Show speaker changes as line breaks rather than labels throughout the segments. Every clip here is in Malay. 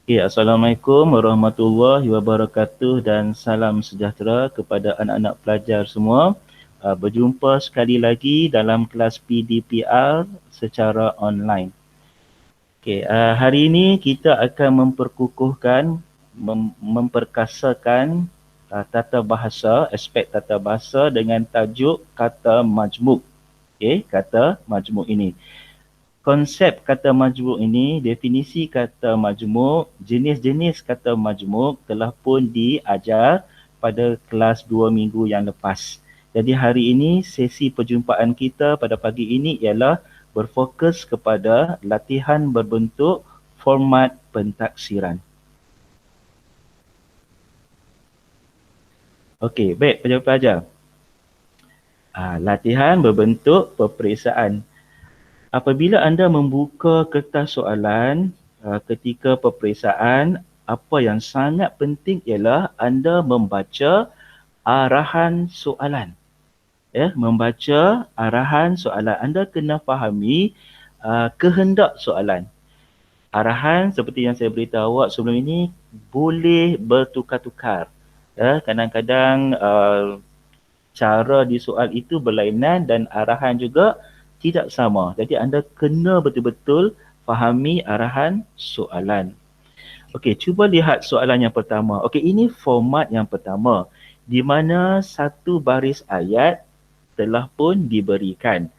Ya, Assalamualaikum warahmatullahi wabarakatuh dan salam sejahtera kepada anak-anak pelajar semua. Berjumpa sekali lagi dalam kelas PDPR secara online. Okey, hari ini kita akan memperkukuhkan, memperkasakan tata bahasa, aspek tata bahasa dengan tajuk kata majmuk. Okey, kata majmuk ini. Konsep kata majmuk ini, definisi kata majmuk, jenis-jenis kata majmuk telah pun diajar pada kelas 2 minggu yang lepas. Jadi hari ini sesi perjumpaan kita pada pagi ini ialah berfokus kepada latihan berbentuk format pentaksiran. Okey, baik pelajar-pelajar. Latihan berbentuk peperiksaan. Apabila anda membuka kertas soalan ketika peperiksaan, apa yang sangat penting ialah anda membaca arahan soalan. Membaca arahan soalan. Anda kena fahami kehendak soalan. Arahan seperti yang saya beritahu awak sebelum ini boleh bertukar-tukar. Kadang-kadang cara di soal itu berlainan dan arahan juga tidak sama. Jadi anda kena betul-betul fahami arahan soalan. Okey, cuba lihat soalan yang pertama. Okey, ini format yang pertama di mana satu baris ayat telah pun diberikan.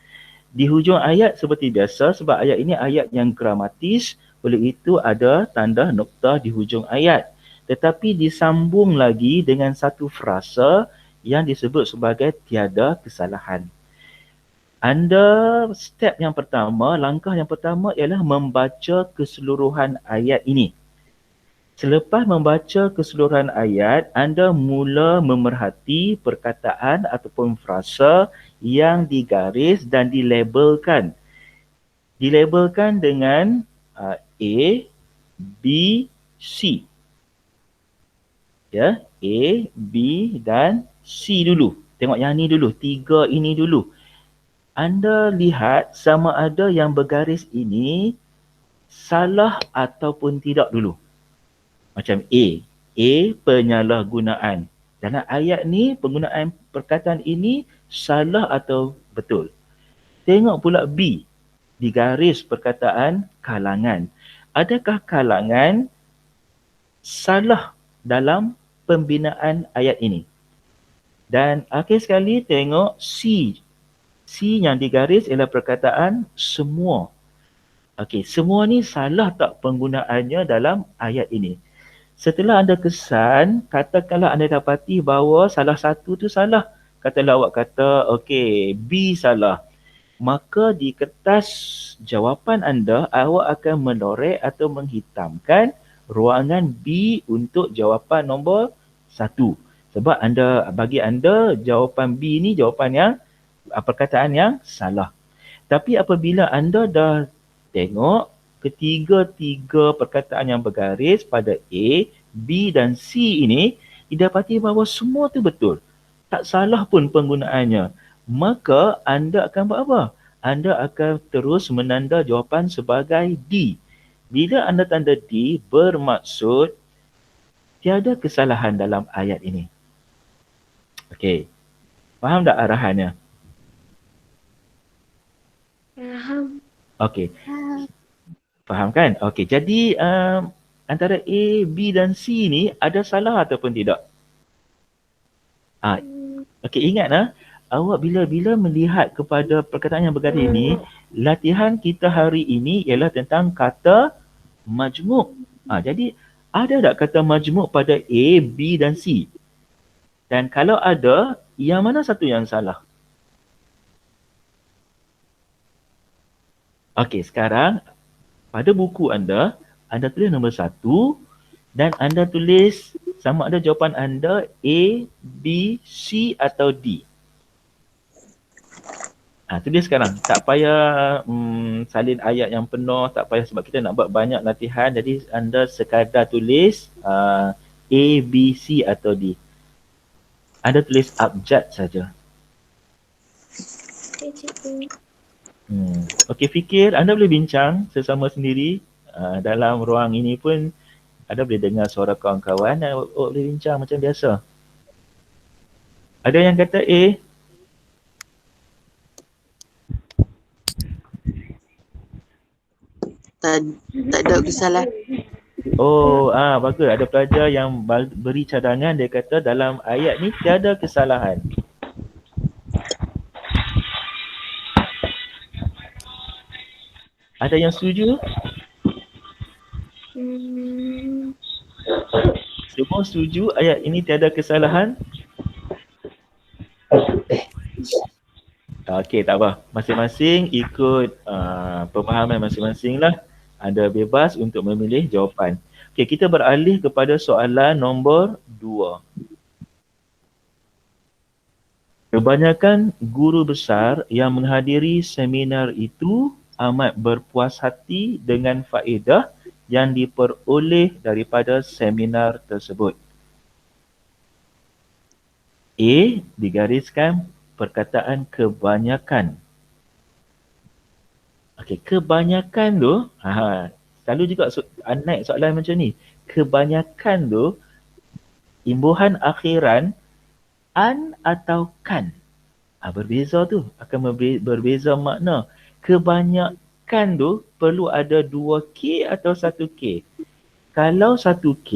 Di hujung ayat seperti biasa sebab ayat ini ayat yang gramatis, oleh itu ada tanda nokta di hujung ayat. Tetapi disambung lagi dengan satu frasa yang disebut sebagai tiada kesalahan. Anda step yang pertama, langkah yang pertama ialah membaca keseluruhan ayat ini. Selepas membaca keseluruhan ayat, anda mula memerhati perkataan ataupun frasa yang digaris dan dilabelkan. Dilabelkan dengan A, B, C. Ya, A, B dan C dulu. Tengok yang ni dulu, tiga ini dulu. Anda lihat sama ada yang bergaris ini salah ataupun tidak dulu. Macam A. A penyalahgunaan. Dalam ayat ni penggunaan perkataan ini salah atau betul. Tengok pula B. Digaris perkataan kalangan. Adakah kalangan salah dalam pembinaan ayat ini? Dan akhir sekali tengok C. C yang digaris ialah perkataan semua. Okey, semua ni salah tak penggunaannya dalam ayat ini? Setelah anda kesan, katakanlah anda dapati bahawa salah satu tu salah. Katalah awak kata, okey, B salah. Maka di kertas jawapan anda, awak akan menoreh atau menghitamkan ruangan B untuk jawapan nombor 1. Sebab bagi anda, jawapan B ni jawapan yang perkataan yang salah. Tapi apabila anda dah tengok ketiga-tiga perkataan yang bergaris pada A, B dan C ini, didapati bahawa semua tu betul. Tak salah pun penggunaannya. Maka anda akan buat apa? Anda akan terus menanda jawapan sebagai D. Bila anda tanda D, bermaksud tiada kesalahan dalam ayat ini. Okey. Faham tak arahannya?
Faham.
Okey. Faham kan? Okey, jadi antara A, B dan C ni ada salah ataupun tidak? Okey, ingat awak bila melihat kepada perkataan yang bergaris ini, latihan kita hari ini ialah tentang kata majmuk. Jadi ada tak kata majmuk pada A, B dan C? Dan kalau ada, yang mana satu yang salah? Okey, sekarang pada buku anda tulis nombor 1 dan anda tulis sama ada jawapan anda A, B, C atau D. Tulis sekarang. Tak payah salin ayat yang penuh, tak payah sebab kita nak buat banyak latihan. Jadi anda sekadar tulis A, B, C atau D. Anda tulis abjad saja. Okey, fikir. Anda boleh bincang sesama sendiri dalam ruang ini pun Ada boleh dengar suara kawan-kawan dan awak boleh bincang macam biasa. Ada yang kata A?
Tak ada kesalahan.
Oh, bagus. Ada pelajar yang beri cadangan, dia kata dalam ayat ni tiada kesalahan. Ada yang setuju? Semua setuju ayat ini tiada kesalahan? Okey, tak apa. Masing-masing ikut pemahaman masing-masing lah. Anda bebas untuk memilih jawapan. Okey, kita beralih kepada soalan nombor 2. Kebanyakan guru besar yang menghadiri seminar itu amat berpuas hati dengan faedah yang diperoleh daripada seminar tersebut. A, digariskan perkataan kebanyakan. Okey, kebanyakan tu, selalu juga naik soalan macam ni. Kebanyakan tu, imbuhan akhiran an atau kan. Berbeza tu, akan berbeza makna. Kebanyakan tu perlu ada 2K atau 1K. Kalau 1K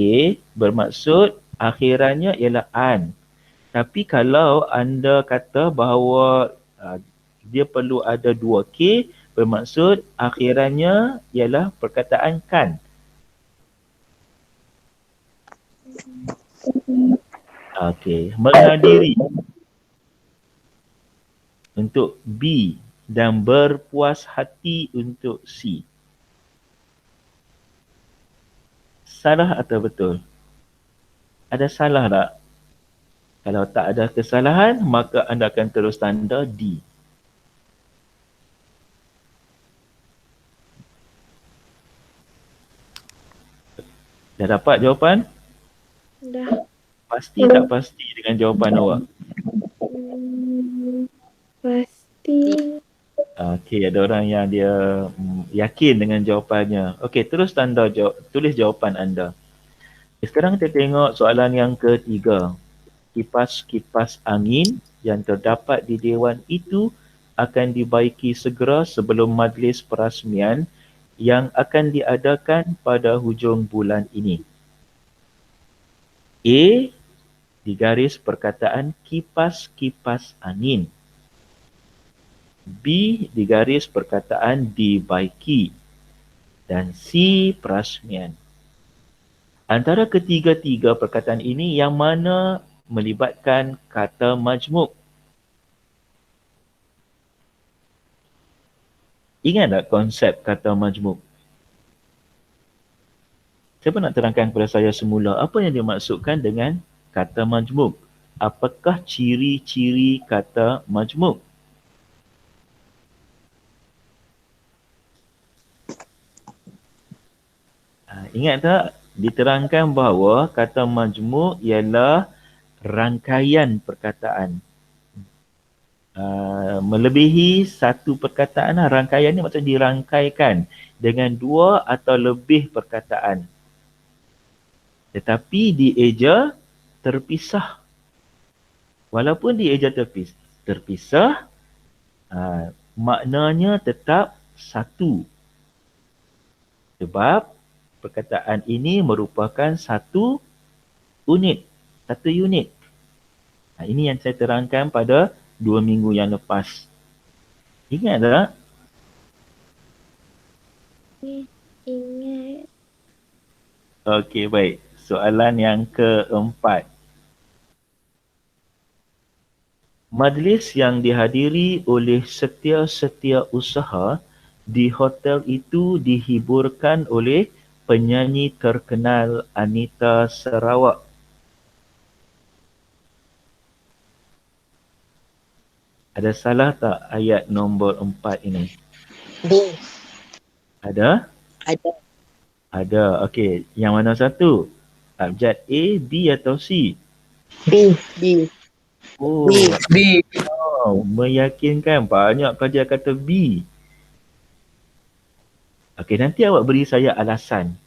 bermaksud akhirannya ialah an. Tapi kalau anda kata bahawa dia perlu ada 2K, bermaksud akhirannya ialah perkataan kan. Okey, menghadiri untuk B dan berpuas hati untuk C. Salah atau betul? Ada salah tak? Kalau tak ada kesalahan, maka anda akan terus tanda D. Dah dapat jawapan?
Dah.
Pasti tak pasti dengan jawapan awak?
Pasti.
Okey, ada orang yang dia yakin dengan jawapannya. Okey, terus tulis jawapan anda. Sekarang kita tengok soalan yang ketiga. Kipas-kipas angin yang terdapat di dewan itu akan dibaiki segera sebelum majlis perasmian yang akan diadakan pada hujung bulan ini. A, digaris perkataan kipas-kipas angin. B, digaris perkataan dibaiki. Dan C, perasmian. Antara ketiga-tiga perkataan ini, yang mana melibatkan kata majmuk? Ingat tak konsep kata majmuk? Siapa nak terangkan kepada saya semula apa yang dimaksudkan dengan kata majmuk? Apakah ciri-ciri kata majmuk? Ingat tak? Diterangkan bahawa kata majmuk ialah rangkaian perkataan. Melebihi satu perkataan. Rangkaian ni maksudnya dirangkaikan dengan dua atau lebih perkataan. Tetapi dieja terpisah. Walaupun dieja terpisah, maknanya tetap satu. Sebab perkataan ini merupakan satu unit. Ini yang saya terangkan pada 2 minggu yang lepas. Ingat tak?
Ingat.
Okey, baik. Soalan yang keempat. Majlis yang dihadiri oleh setia-setia usaha di hotel itu dihiburkan oleh penyanyi terkenal Anita Sarawak. Ada salah tak ayat nombor 4 ini?
B.
Ada?
Ada.
Ada. Okey, yang mana satu? Abjad A, B atau C?
B. B.
Oh,
B.
wow, meyakinkan. Banyak pelajar kata B. Okey, nanti awak beri saya alasan.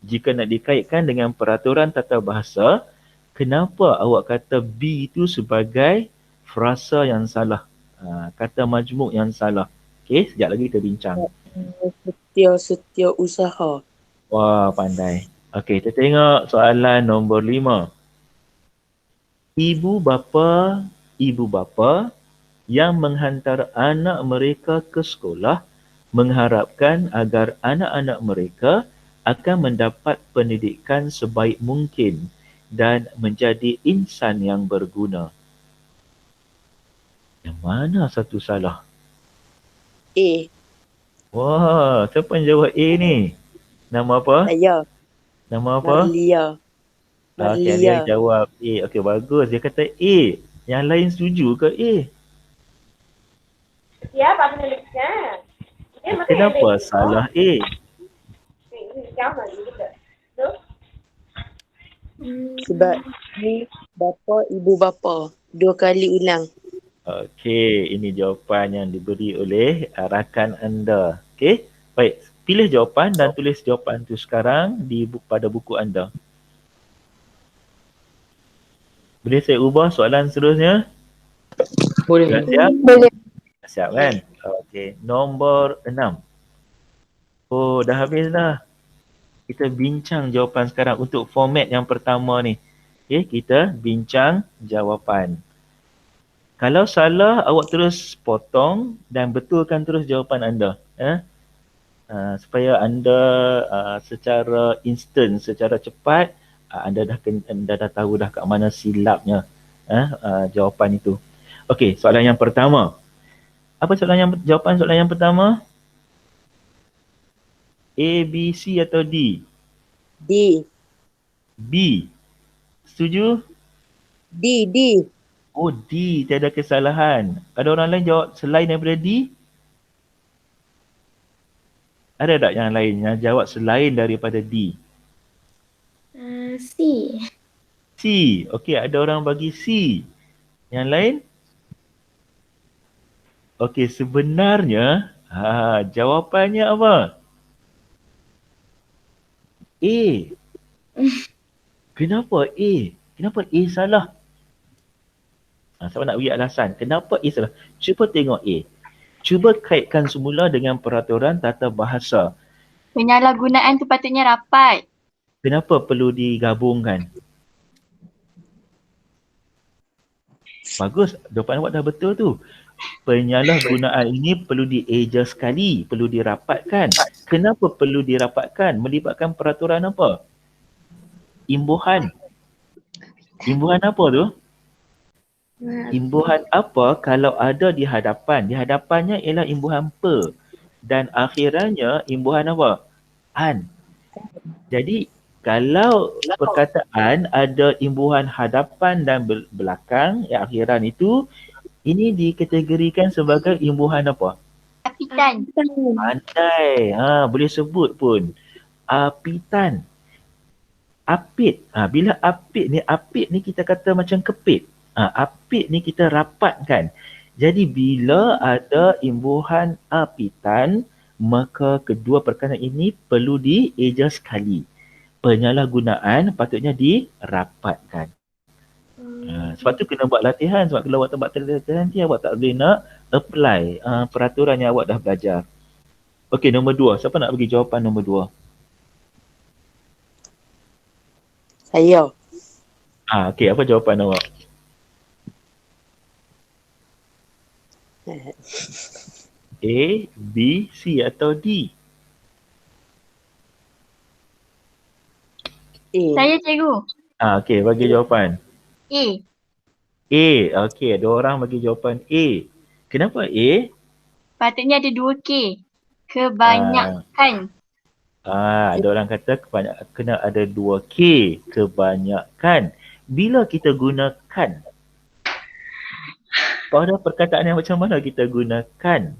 Jika nak dikaitkan dengan peraturan tata bahasa, kenapa awak kata B itu sebagai frasa yang salah? Kata majmuk yang salah. Okey, sekejap lagi kita bincang.
Setia usaha.
Wah, pandai. Okey, kita tengok soalan nombor 5. Ibu bapa yang menghantar anak mereka ke sekolah mengharapkan agar anak-anak mereka akan mendapat pendidikan sebaik mungkin dan menjadi insan yang berguna. Yang mana satu salah?
A.
Wah, siapa yang jawab A ni? Nama apa?
Saya.
Nama apa?
Marlia.
Okey, dia jawab A. Okey, bagus. Dia kata A. Yang lain setuju ke A?
Ya, Pak penulisnya.
Kenapa salah A?
Sebab ni bapa, ibu bapa. 2 kali ulang.
Okey, ini jawapan yang diberi oleh rakan anda. Okey, baik. Pilih jawapan dan tulis jawapan tu sekarang pada buku anda. Boleh saya ubah soalan seterusnya?
Boleh.
Dah siap?
Boleh.
Siap kan? Okey, nombor 6. Oh, dah habis dah. Kita bincang jawapan sekarang untuk format yang pertama ni. Okey, kita bincang jawapan. Kalau salah, awak terus potong dan betulkan terus jawapan anda. Supaya anda secara instant, secara cepat, anda dah tahu dah kat mana silapnya jawapan itu. Okey, soalan yang pertama. Apa jawapan soalan yang pertama? A, B, C atau D?
D.
B. Setuju?
D.
Oh, D, tiada kesalahan. Ada orang lain jawab selain daripada D? Ada tak yang lain yang jawab selain daripada D?
C.
C. Okey, ada orang bagi C. Yang lain? Okey, sebenarnya jawapannya apa? A. Kenapa A? Kenapa A salah? Siapa nak beri alasan? Kenapa A salah? Cuba tengok A. Cuba kaitkan semula dengan peraturan tata bahasa.
Penyalahgunaan tu patutnya rapat.
Kenapa perlu digabungkan? Bagus, jawapan awak dah betul tu. Penyalahgunaan ini perlu dieja sekali, perlu dirapatkan. Kenapa perlu dirapatkan? Melibatkan peraturan apa? Imbuhan. Imbuhan apa tu? Imbuhan apa kalau ada di hadapan? Di hadapannya ialah imbuhan per. Dan akhirannya imbuhan apa? An. Jadi kalau perkataan ada imbuhan hadapan dan belakang, yang akhiran itu, ini dikategorikan sebagai imbuhan apa?
Apitan.
Pandai. Boleh sebut pun. Apitan. Apit. Bila apit ni kita kata macam kepit. Apit ni kita rapatkan. Jadi bila ada imbuhan apitan, maka kedua perkataan ini perlu dieja sekali. Penyalahgunaan patutnya dirapatkan. Sebab tu kena buat latihan. Sebab kalau awak tak buat latihan nanti awak tak boleh nak apply peraturan yang awak dah belajar. Okey, nombor 2. Siapa nak bagi jawapan nombor 2?
Saya.
Okey, apa jawapan awak? A, B, C atau D?
A.
Saya cikgu.
Okey, bagi jawapan.
A.
A. Okey, ada orang bagi jawapan A. Kenapa A?
Patutnya ada 2K. Kebanyakan.
Ada orang kata kena ada 2K, kebanyakan. Bila kita gunakan? Pada perkataan yang macam mana kita gunakan?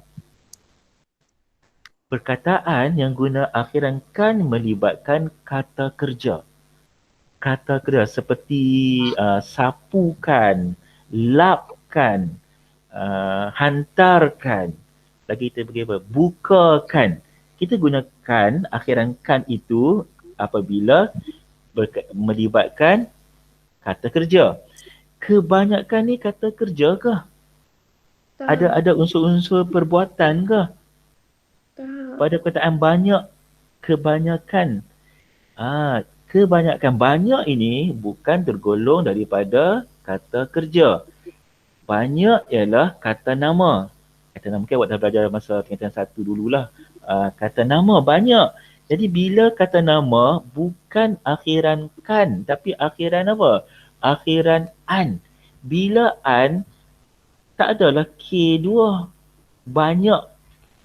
Perkataan yang guna akhiran kan melibatkan kata kerja. Kata kerja seperti sapukan, lapkan, hantarkan. Lagi kita bagi apa? Bukakan. Kita gunakan akhiran kan itu apabila melibatkan kata kerja. Kebanyakan ni kata kerja ke?
Tak.
Ada unsur-unsur perbuatan ke?
Tak.
Pada perkataan banyak, kebanyakan. Kebanyakan banyak ini bukan tergolong daripada kata kerja. Banyak ialah kata nama. Kata nama mungkin awak dah belajar masa tingkatan 1 dululah. Kata nama banyak. Jadi bila kata nama bukan akhiran kan tapi akhiran apa? Akhiran an. Bila an tak adalah K2. Banyak.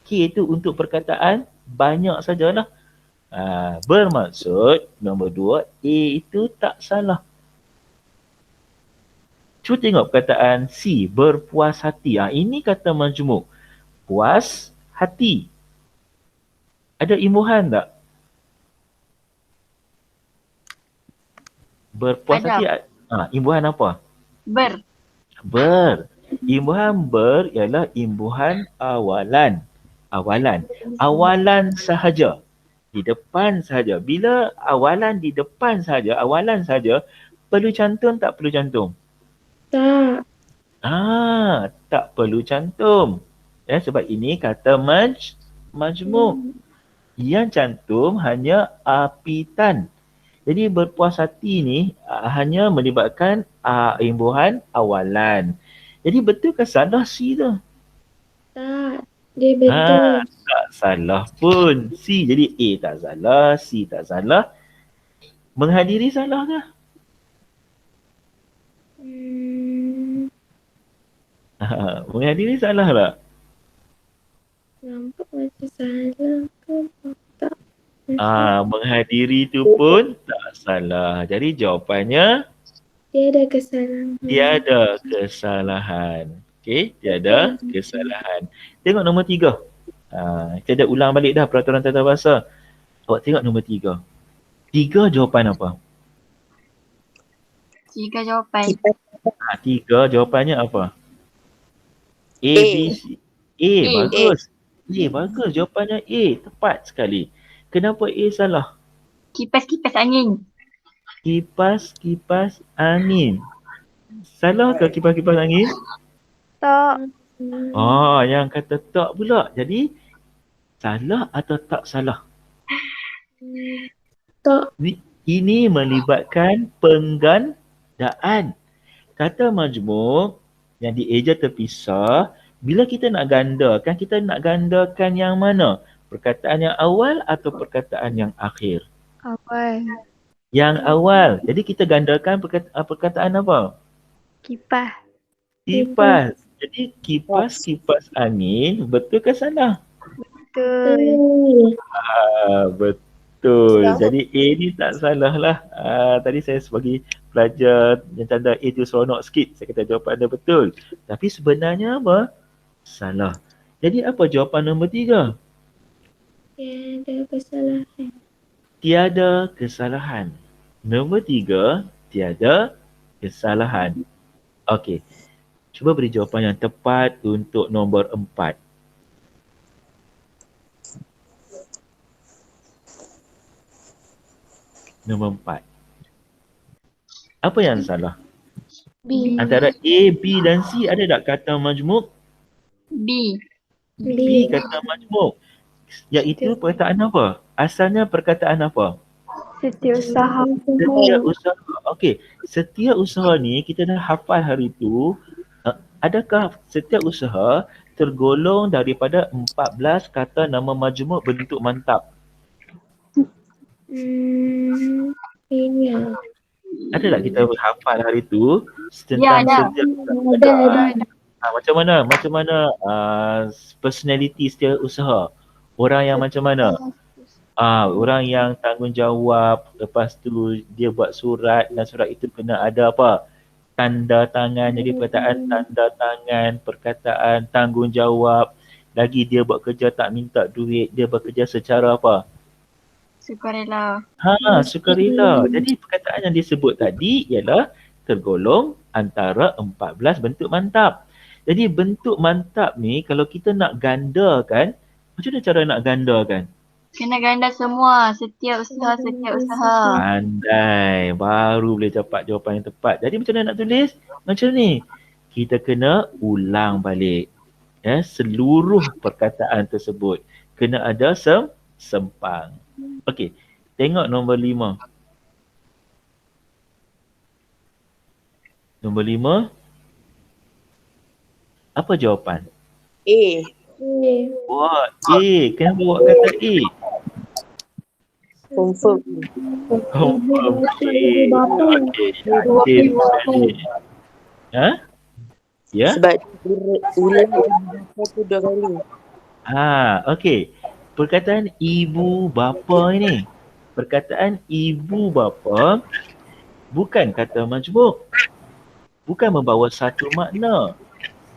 K tu untuk perkataan banyak sajalah. Bermaksud nombor 2 A itu tak salah. Cuba tengok perkataan C, berpuas hati. Ini kata majmuk. Puas hati. Ada imbuhan tak? Berpuas
Ada.
hati. Imbuhan apa?
Ber.
Imbuhan ber ialah imbuhan awalan. Awalan sahaja. Di depan sahaja. Bila awalan di depan sahaja, awalan sahaja, perlu cantum tak perlu cantum?
Tak.
Tak perlu cantum. Sebab ini kata majmuk. Yang cantum hanya apitan. Jadi berpuas hati ni hanya melibatkan imbuhan awalan. Jadi betul ke salah C tu?
Tak. Dia betul.
Tak salah pun. C. Jadi A tak salah, C tak salah. Menghadiri salah ke? Menghadiri salah tak?
Nampak macam salah ke? Tak.
Menghadiri tu pun tak salah. Jadi jawapannya
Tiada kesalahan.
tiada kesalahan. Okey, tiada kesalahan. Tengok nombor 3. Kita dah ulang balik dah peraturan tata bahasa. Awak tengok nombor 3. 3 jawapan apa?
3 jawapan.
3 jawapannya apa? A,
A.
B, C. A, bagus. A, bagus. Jawapannya A. Tepat sekali. Kenapa A salah?
Kipas-kipas angin.
Kipas-kipas angin. Salah ke kipas-kipas angin?
Tak.
Yang kata tak pula. Jadi, salah atau tak salah?
Tak.
Ini melibatkan penggandaan. Kata majmuk yang dieja terpisah, bila kita nak gandakan yang mana? Perkataan yang awal atau perkataan yang akhir?
Awal.
Yang awal. Jadi kita gandakan perkataan apa?
Kipas.
Kipas. Jadi kipas angin, betul ke salah?
Betul.
Betul. Jadi A ni tak salah lah. Tadi saya sebagai pelajar yang tanda A tu seronok sikit. Saya kata jawapan anda betul. Tapi sebenarnya apa? Salah. Jadi apa jawapan nombor 3?
Tiada kesalahan.
Tiada kesalahan. Nombor 3, tiada kesalahan. Okey. Cuba beri jawapan yang tepat untuk nombor 4. Nombor 4. Apa yang salah?
B.
Antara A, B dan C ada tak kata majmuk?
B.
B kata majmuk. Iaitu perkataan apa? Asalnya perkataan apa?
Setiausaha.
Setiausaha. Okey. Setiausaha ni kita dah hafal hari tu. Adakah setiausaha tergolong daripada 14 kata nama majmuk bentuk mantap?
Ini.
Ada tak kita hafal hari tu
Ya,
tentang
Ada.
macam mana personality setiausaha? Orang yang macam mana? Orang yang tanggungjawab, lepas tu dia buat surat dan surat itu kena ada apa? Tanda tangan. Jadi perkataan tanda tangan, perkataan tanggungjawab. Lagi dia buat kerja tak minta duit, dia bekerja secara apa?
Sukarela.
Sukarela. Jadi perkataan yang disebut tadi ialah tergolong antara 14 bentuk mantap. Jadi bentuk mantap ni kalau kita nak gandakan, macam mana cara nak gandakan?
Kena ganda semua. Setiap usaha.
Pandai. Baru boleh dapat jawapan yang tepat. Jadi macam mana nak tulis? Macam ni. Kita kena ulang balik. Ya, seluruh perkataan tersebut. Kena ada sempang. Okey. Tengok nombor 5. Nombor 5. Apa jawapan?
A.
Wah, A. Kenapa awak kata A?
Confirm.
Confirm A. Okey, yakin sekali. Ha? Ya?
Sebab ulang bapa tu 2 kali.
Okey. Perkataan ibu bapa ini. Perkataan ibu bapa bukan kata majmuk. Bukan membawa satu makna.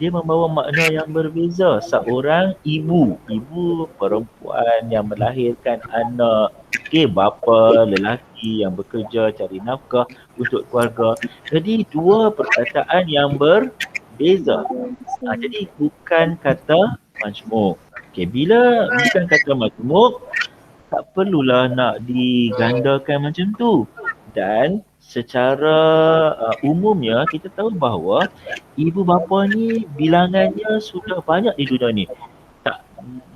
Dia membawa makna yang berbeza. Seorang ibu. Ibu perempuan yang melahirkan anak. Okey, bapa lelaki yang bekerja cari nafkah untuk keluarga. Jadi dua perkataan yang berbeza. Jadi bukan kata majmuk. Okey, bila bukan kata majmuk, tak perlulah nak digandakan macam tu. Dan secara umumnya kita tahu bahawa ibu bapa ni bilangannya sudah banyak di dunia ni. Tak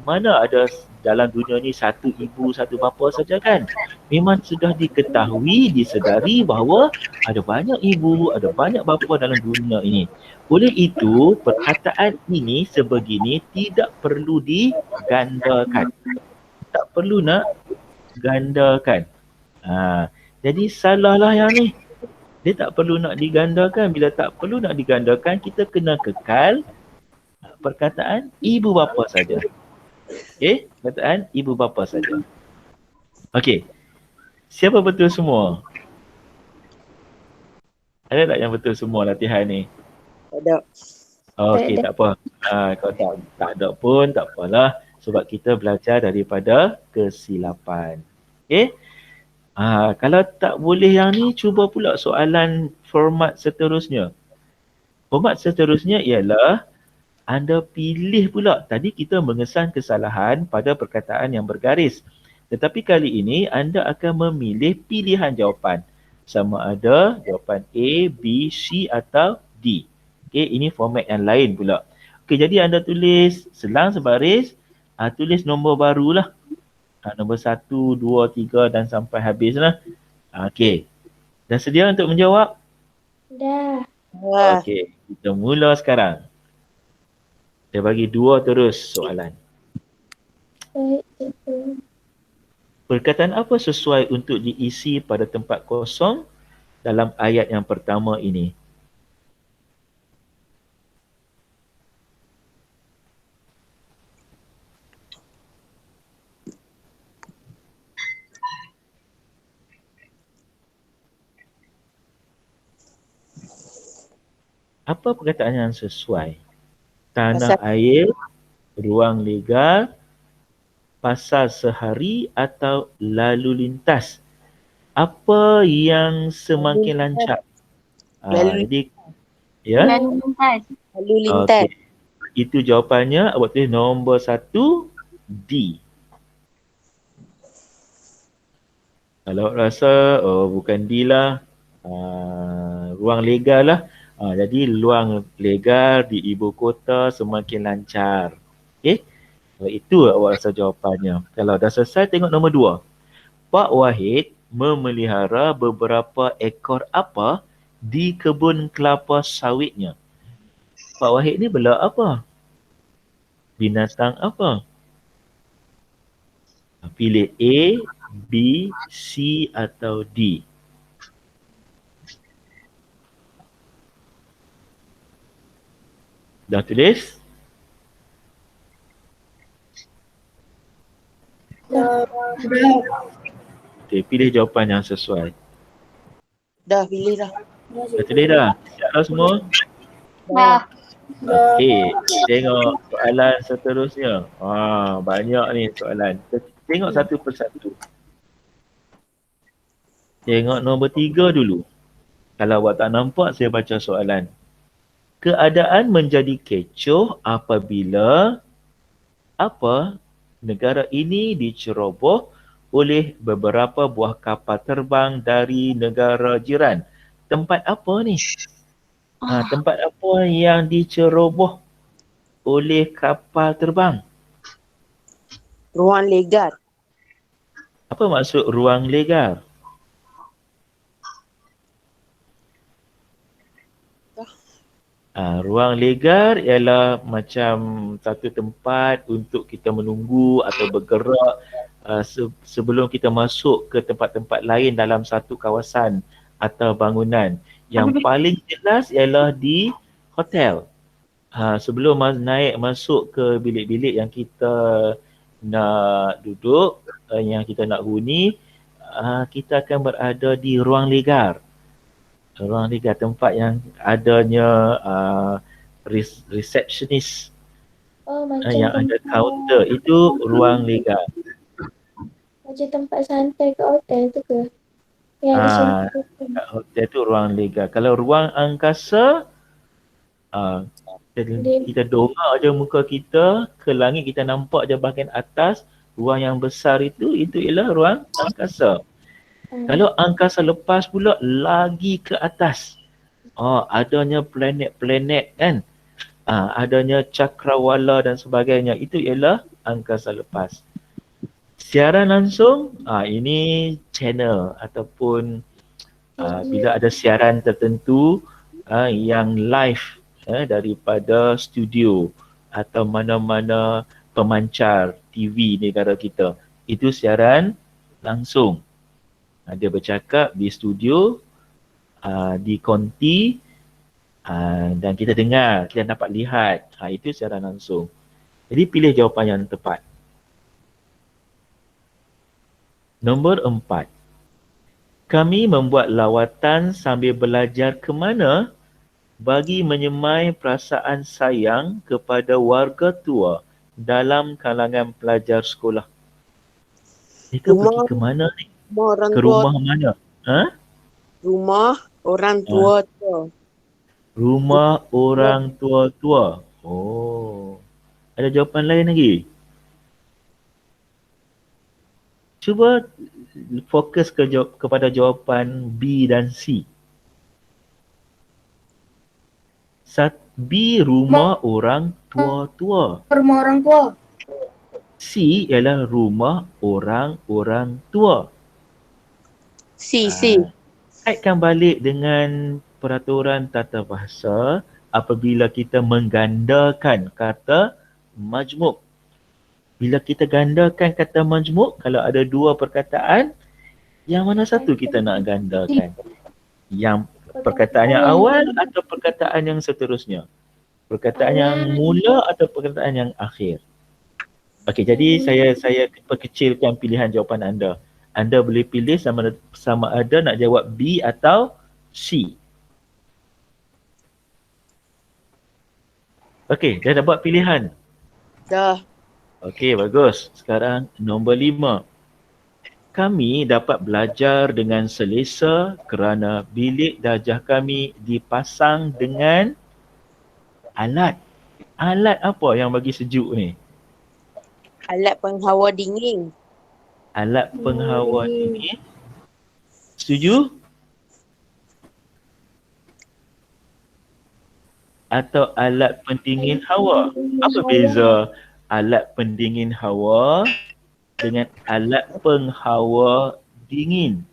mana ada dalam dunia ni satu ibu satu bapa saja kan. Memang sudah diketahui, disedari bahawa ada banyak ibu, ada banyak bapa dalam dunia ini. Oleh itu, perkataan ini sebegini tidak perlu digandakan. Tak perlu nak gandakan. Jadi salahlah yang ni. Dia tak perlu nak digandakan. Bila tak perlu nak digandakan, kita kena kekal perkataan ibu bapa saja. Okey, perkataan ibu bapa saja. Okey. Siapa betul semua? Ada tak yang betul semua latihan ni?
Ada.
Okey, tak apa. Kalau tak ada pun tak apalah, sebab kita belajar daripada kesilapan. Okey? Kalau tak boleh yang ni, cuba pula soalan format seterusnya. Format seterusnya ialah anda pilih pula. Tadi kita mengesan kesalahan pada perkataan yang bergaris. Tetapi kali ini anda akan memilih pilihan jawapan. Sama ada jawapan A, B, C atau D. Okey, ini format yang lain pula. Okey, jadi anda tulis selang sebaris, tulis nombor barulah. Nombor 1, 2, 3 dan sampai habis lah. Okey. Dah sedia untuk menjawab?
Dah.
Okey. Kita mula sekarang. Saya bagi 2 terus soalan. Perkataan apa sesuai untuk diisi pada tempat kosong dalam ayat yang pertama ini? Apa perkataan yang sesuai? Tanah air, ruang legal, pasar sehari atau lalu lintas? Apa yang semakin lancar? Jadi, ya?
Lalu lintas.
Lalu lintas.
Okay. Itu jawapannya. Awak tulis nombor 1, D. Kalau rasa, bukan D lah, ruang legal lah. Jadi ruang legal di ibu kota semakin lancar. Okey? Itu awak rasa jawapannya. Kalau dah selesai, tengok nombor 2. Pak Wahid memelihara beberapa ekor apa di kebun kelapa sawitnya? Pak Wahid ni bela apa? Binatang apa? Pilih A, B, C atau D. Dah tulis? Okay, pilih jawapan yang sesuai.
Dah pilih dah.
Dah tulis dah? Siap dah semua?
Dah.
Okay, tengok soalan seterusnya. Banyak ni soalan. Tengok satu persatu. Tengok nombor 3 dulu. Kalau awak tak nampak, saya baca soalan. Keadaan menjadi kecoh apabila apa Negara ini diceroboh oleh beberapa buah kapal terbang dari negara jiran. Tempat apa ni? Tempat apa yang diceroboh oleh kapal terbang?
Ruang legar.
Apa maksud ruang legar? Ruang legar ialah macam satu tempat untuk kita menunggu atau bergerak sebelum kita masuk ke tempat-tempat lain dalam satu kawasan atau bangunan. Yang paling jelas ialah di hotel. Sebelum naik masuk ke bilik-bilik yang kita nak duduk, yang kita nak huni, kita akan berada di ruang legar. Ruang legar, tempat yang adanya receptionist,
Oh, macam
yang ada
tempat,
kaunter, itu ruang legar.
macam tempat santai kat hotel tu ke? Yang ada
Ah,
sofa.
kat hotel tu ruang legar. Kalau ruang angkasa, kita dongak je muka kita ke langit, kita nampak je bahagian atas, ruang yang besar itu ialah ruang angkasa. Kalau angkasa lepas pula lagi ke atas, adanya planet-planet kan, adanya cakrawala dan sebagainya, itu ialah angkasa lepas. Siaran langsung, ini channel ataupun bila ada siaran tertentu yang live daripada studio atau mana-mana pemancar TV negara kita, itu siaran langsung. Dia bercakap di studio, di konti, dan kita dengar, kita dapat lihat. Itu siaran langsung. Jadi pilih jawapan yang tepat. Nombor 4. Kami membuat lawatan sambil belajar ke mana bagi menyemai perasaan sayang kepada warga tua dalam kalangan pelajar sekolah. Mereka pergi ke mana ni?
Rumah orang
Ke
tua.
rumah mana?
Rumah orang tua tu.
Rumah orang tua-tua. Oh. Ada jawapan lain lagi? Cuba fokus kepada jawapan B dan C. B, rumah orang tua-tua.
Rumah orang tua.
C ialah rumah orang-orang tua.
C.
Kaitkan balik dengan peraturan tata bahasa apabila kita menggandakan kata majmuk. Bila kita gandakan kata majmuk, kalau ada dua perkataan, yang mana satu kita nak gandakan? Yang perkataan yang awal atau perkataan yang seterusnya? Perkataan yang mula atau perkataan yang akhir? Okey, jadi saya perkecilkan pilihan jawapan anda. Anda boleh pilih sama ada nak jawab B atau C. Okey, dah dapat pilihan?
Dah.
Okey, bagus. Sekarang nombor 5. Kami dapat belajar dengan selesa kerana bilik darjah kami dipasang dengan alat. Alat apa yang bagi sejuk ni?
Alat penghawa dingin.
Alat penghawa dingin. Setuju? Atau alat pendingin hawa? Apa beza alat pendingin hawa dengan alat penghawa dingin?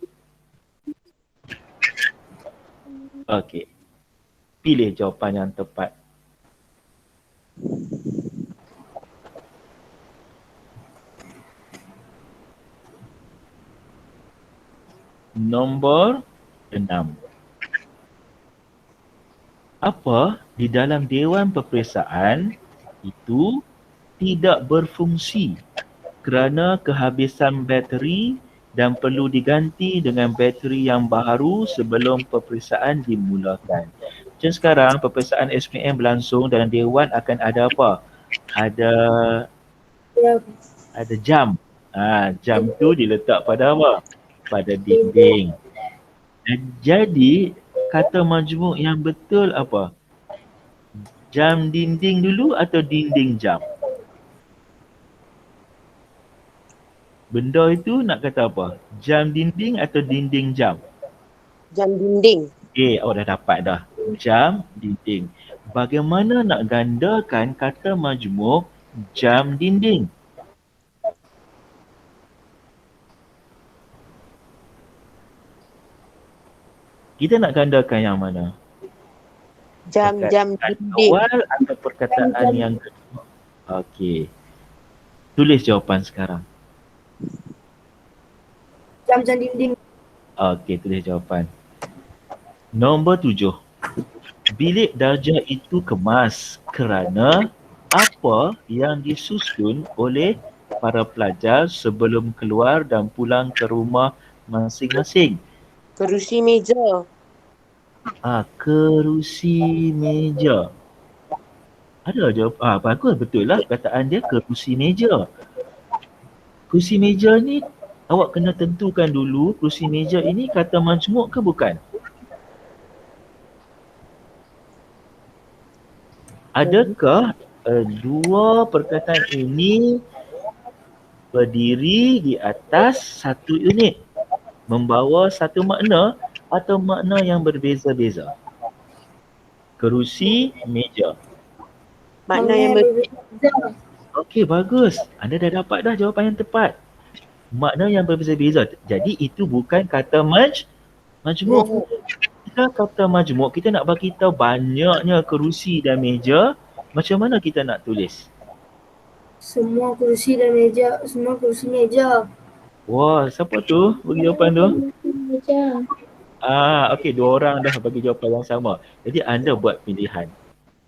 Okey. Pilih jawapan yang tepat. Nombor 6. Apa di dalam Dewan Peperiksaan itu tidak berfungsi kerana kehabisan bateri dan perlu diganti dengan bateri yang baru sebelum peperiksaan dimulakan. Macam sekarang peperiksaan SPM berlangsung, dalam Dewan akan ada apa? Ada jam. Jam tu diletak pada apa? Pada dinding. Jadi kata majmuk yang betul apa? Jam dinding dulu atau dinding jam? Benda itu nak kata apa? Jam dinding atau dinding jam?
Jam dinding.
Awak dah dapat dah. Jam dinding. Bagaimana nak gandakan kata majmuk jam dinding? Kita nak gandakan yang mana?
Jam
Perkataan
dinding.
awal atau perkataan yang kedua? Okey. Tulis jawapan sekarang.
Jam-jam dinding.
Okey, tulis jawapan. Nombor 7. Bilik darjah itu kemas kerana apa yang disusun oleh para pelajar sebelum keluar dan pulang ke rumah masing-masing?
Kerusi meja.
Kerusi meja. Ada jawab. Bagus, betul lah perkataan dia kerusi meja. Kerusi meja ni awak kena tentukan dulu kerusi meja ini kata majmuk ke bukan? Adakah dua perkataan ini berdiri di atas satu unit, membawa satu makna atau makna yang berbeza-beza? Kerusi meja.
Makna yang berbeza.
Okey, bagus. Anda dah dapat dah jawapan yang tepat. Makna yang berbeza-beza. Jadi itu bukan kata majmuk. Kita kata majmuk, kita nak bagi tahu banyaknya kerusi dan meja. Macam mana kita nak tulis?
Semua kerusi dan meja. Semua kerusi meja.
Wah, siapa tu bagi jawapan tu?
Meja.
Okey, dua orang dah bagi jawapan yang sama. Jadi anda buat pilihan.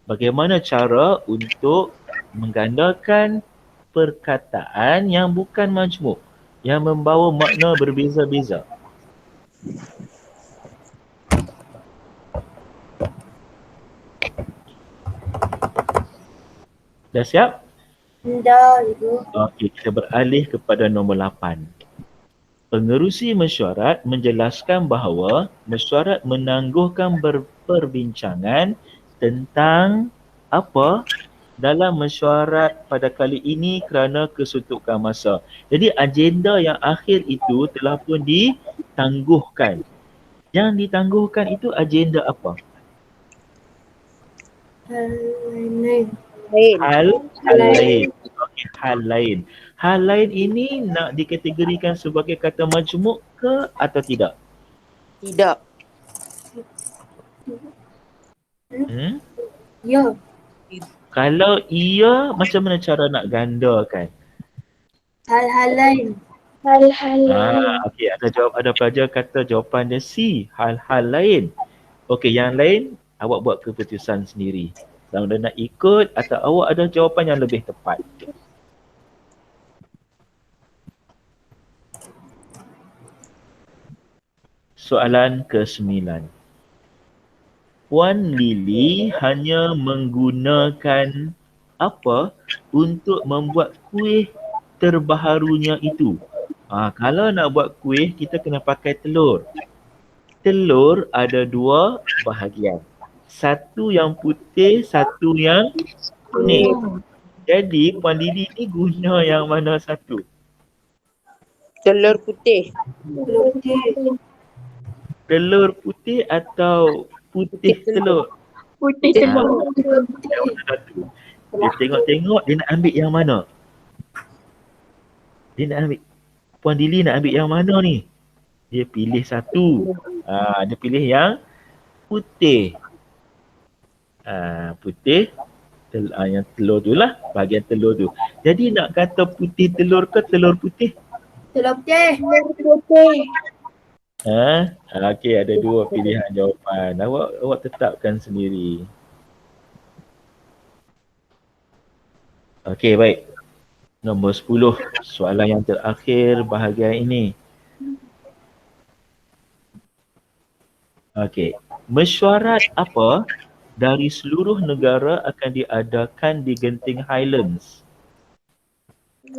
Bagaimana cara untuk menggandakan perkataan yang bukan majmuk, yang membawa makna berbeza-beza? Dah siap?
Dah itu.
Okey, kita beralih kepada nombor 8. Pengerusi mesyuarat menjelaskan bahawa mesyuarat menangguhkan perbincangan tentang apa dalam mesyuarat pada kali ini kerana kesuntukan masa. Jadi agenda yang akhir itu telah pun ditangguhkan. Yang ditangguhkan itu agenda apa? Hal lain. Okey, hal lain. Hal lain ini nak dikategorikan sebagai kata majmuk ke atau tidak?
Tidak.
Ya.
Kalau iya, macam mana cara nak gandakan?
Hal-hal lain. Hal-hal lain.
Okey, ada pelajar kata jawapan dia C, hal-hal lain. Okey, yang lain awak buat keputusan sendiri. Sama ada nak ikut atau awak ada jawapan yang lebih tepat. Soalan ke-9. Puan Lily hanya menggunakan apa untuk membuat kuih terbaharunya itu? Kalau nak buat kuih, kita kena pakai telur. Telur ada dua bahagian. Satu yang putih, satu yang kuning. Jadi Puan Lily ni guna yang mana satu?
Telur putih.
Telur putih atau putih telur?
Putih telur.
Satu. Dia tengok-tengok dia nak ambil yang mana? Dia nak ambil, Puan Lily nak ambil yang mana ni? Dia pilih satu. Dia pilih yang putih. Putih yang telur tu lah, bahagian telur tu. Jadi nak kata putih telur ke telur putih?
Telur putih. Telur putih.
Okey, ada dua pilihan jawapan. Awak tetapkan sendiri. Okey, baik. Nombor 10, soalan yang terakhir bahagian ini. Okey, mesyuarat apa dari seluruh negara akan diadakan di Genting Highlands?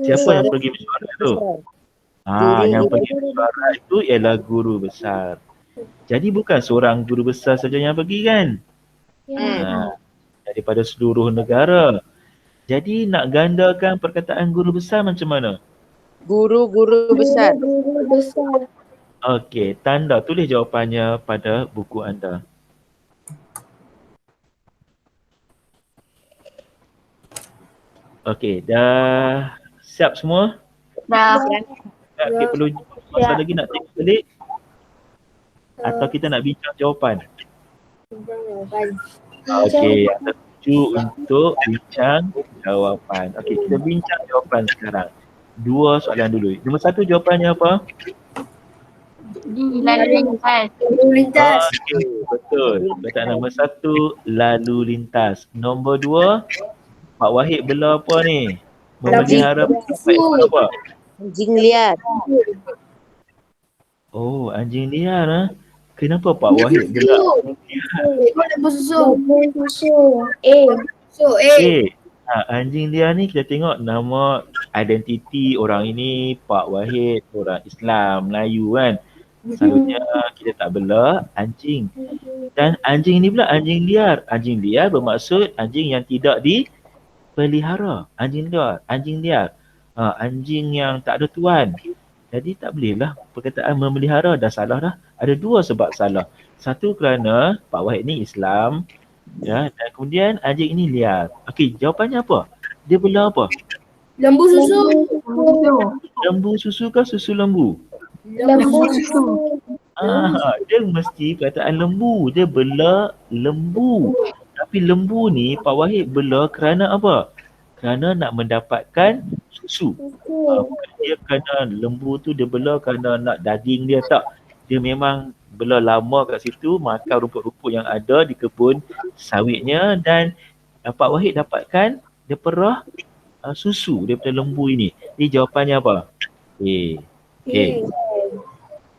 Siapa yang pergi mesyuarat tu? Yang pergi mesyuarat itu ialah guru besar. Jadi bukan seorang guru besar saja yang pergi kan? Daripada seluruh negara. Jadi nak gandakan perkataan guru besar macam mana?
Guru-guru besar.
Guru besar.
Okey, tanda tulis jawapannya pada buku anda. Okey, dah siap semua?
Dah.
Tak, kita perlu masa
Siap.
lagi nak tengok balik atau kita nak bincang jawapan? Okey, anda setuju untuk bincang jawapan. Okey, kita bincang jawapan sekarang. Dua soalan dulu. Nombor satu jawapannya apa?
Di lalu lintas.
Okey, betul. Perkataan nombor satu, lalu lintas. Nombor dua, Pak Wahid bela apa ni? Memelihara apa?
Anjing liar.
Oh, anjing liar ah. Kenapa Pak Wahid bela?
Lembu susu.
Okey. Anjing liar ni kita tengok nama identiti orang ini Pak Wahid, orang Islam, Melayu kan. Selalunya kita tak bela anjing. Dan anjing ni pula anjing liar. Anjing liar bermaksud anjing yang tidak dipelihara. Anjing liar. Anjing yang tak ada tuan. Jadi tak bolehlah perkataan memelihara dah salah dah. Ada dua sebab salah. Satu kerana Pak Wahid ni Islam, ya, dan kemudian anjing ini liar. Okey, jawapannya apa? Dia bela apa?
Lembu susu.
Lembu susu ke susu lembu?
Lembu susu.
Dia mesti perkataan lembu. Dia bela lembu. Tapi lembu ni Pak Wahid bela kerana apa? Kerana nak mendapatkan susu. Bukan dia kerana lembu tu dia bela kerana nak daging dia, tak. Dia memang bela lama kat situ, makan rumput-rumput yang ada di kebun sawitnya, dan Pak Wahid dapatkan dia perah susu daripada lembu ini. Jadi jawapannya apa? Okey.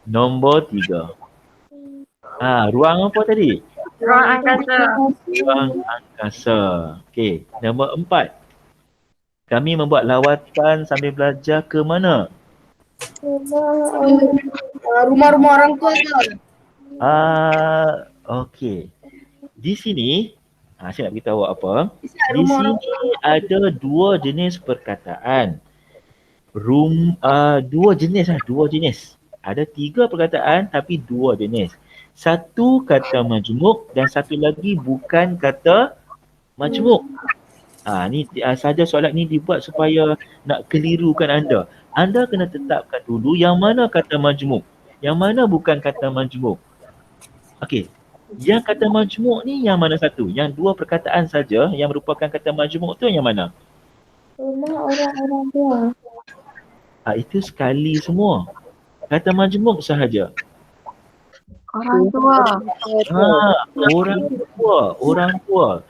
Nombor 3. Ruang apa tadi?
Ruang angkasa.
Ruang angkasa. Okey. Nombor 4. Kami membuat lawatan sambil belajar ke mana?
Rumah-rumah orang tua tu.
Okey. Di sini, saya nak beritahu apa. Di sini ada dua jenis perkataan. Dua jenis. Ada 3 perkataan tapi 2 jenis. Satu kata majmuk dan satu lagi bukan kata majmuk. Ni saja soalan ni dibuat supaya nak kelirukan anda. Anda kena tetapkan dulu yang mana kata majmuk, yang mana bukan kata majmuk. Okey. Yang kata majmuk ni yang mana satu? Yang 2 perkataan saja yang merupakan kata majmuk tu yang mana?
Rumah orang-orang tua.
Itu sekali semua. Kata majmuk sahaja.
Orang tua.
Orang tua